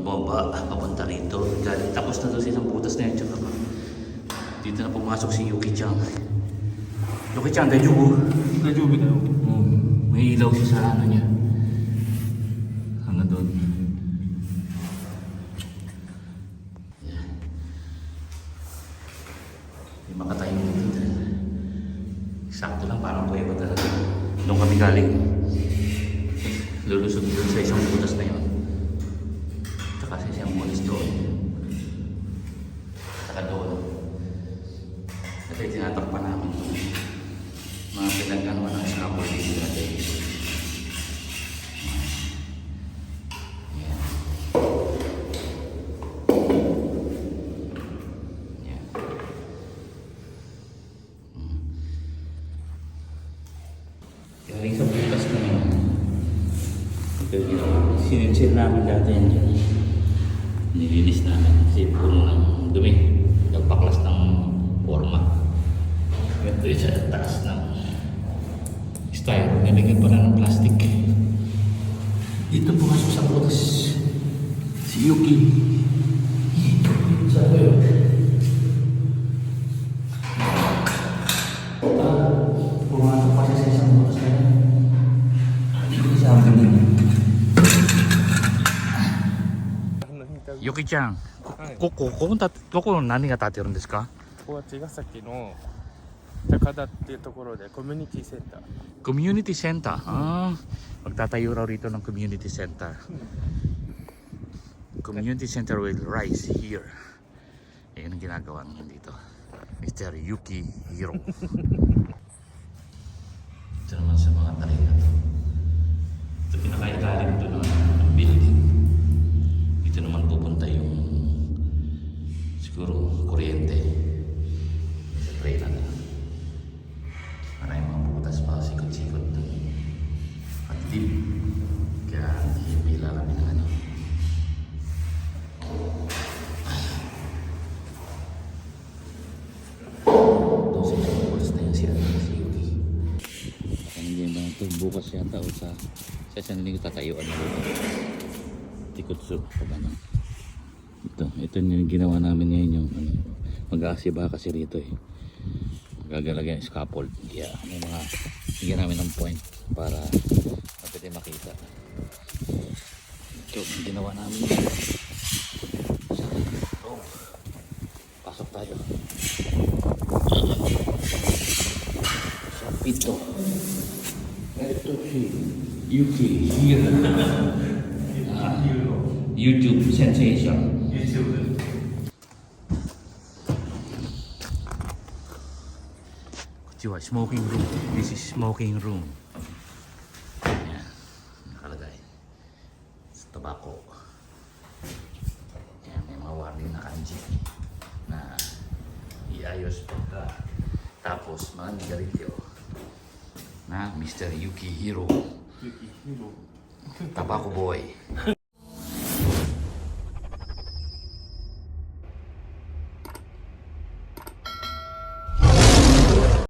baba, papunta rito. Galing tapos na doon sa isang butas na yun. Tsaka dito na pumasok si Yuki-chan. Yuki-chan, dajugo. Dajugo daw. May ilaw siya sa ano niya. Hanggang doon. Yan. May makatayong dito. Sakto lang, parang kuweba talaga. Doon kami galing. Lulusog doon sa isang butas na yun. Tsaka sa isang butas doon. Tsaka doon. Ito yung tinatakpan namin. Mga pinagkanuan ng scaffolding natin. Yan. Yan. Galing sa butas na yun. Sininsil namin dati yan dyan. Nilinis namin kasi puno ng dumi. Nagpaklas ng forma. Ito yung sa taas ng styro. Nilagyan pa na ng plastic. Dito pumasok sa butas si Yuki. Saan ba yun? Pumasok pa siya sa isang butas na yun. Dito siya ang galing. Yuki-chan, ここ何が建てるんですか？ここは茅ヶ崎の高田っていうところでコミュニティセンター。 Community center. Magtatayo raw rito ng community center. Community center will rise here. Ayan ang ginagawa niya dito. Mr. Yuki Hiro. Ito naman sa mga talim na to. Ito pinaka-ilalim ito ng building. Dito naman pupunta yung siguro kuryente. Sa tray na to. Maraming mga butas pa, sikot-sikot doon. At deep. Kaya hindi pila kami ng ano. Doon sa isang butas na yung siya si Yuki. Hindi ba ito bukas yata o sa isang linggo tatayuan na rin. Tikotsu. Ito yung ginawa namin ngayon yung ano, mag-aasiba kasi rito eh. Gagalagay ang scaffold. Yeah, may mga bigyan namin ng point para mapili makita. Ito, ginawa namin sa loob. Pasok tayo. Sa pito. Ito si Yuki Hiro. YouTube sensation. Smoking room. This is smoking room. Ayan. Nakalagay. Sa tobacco. Ayan, may mga warning na kanji na iayos pagka tapos mga nigarilyo na Mr. Yuki Hiro. Tobacco boy.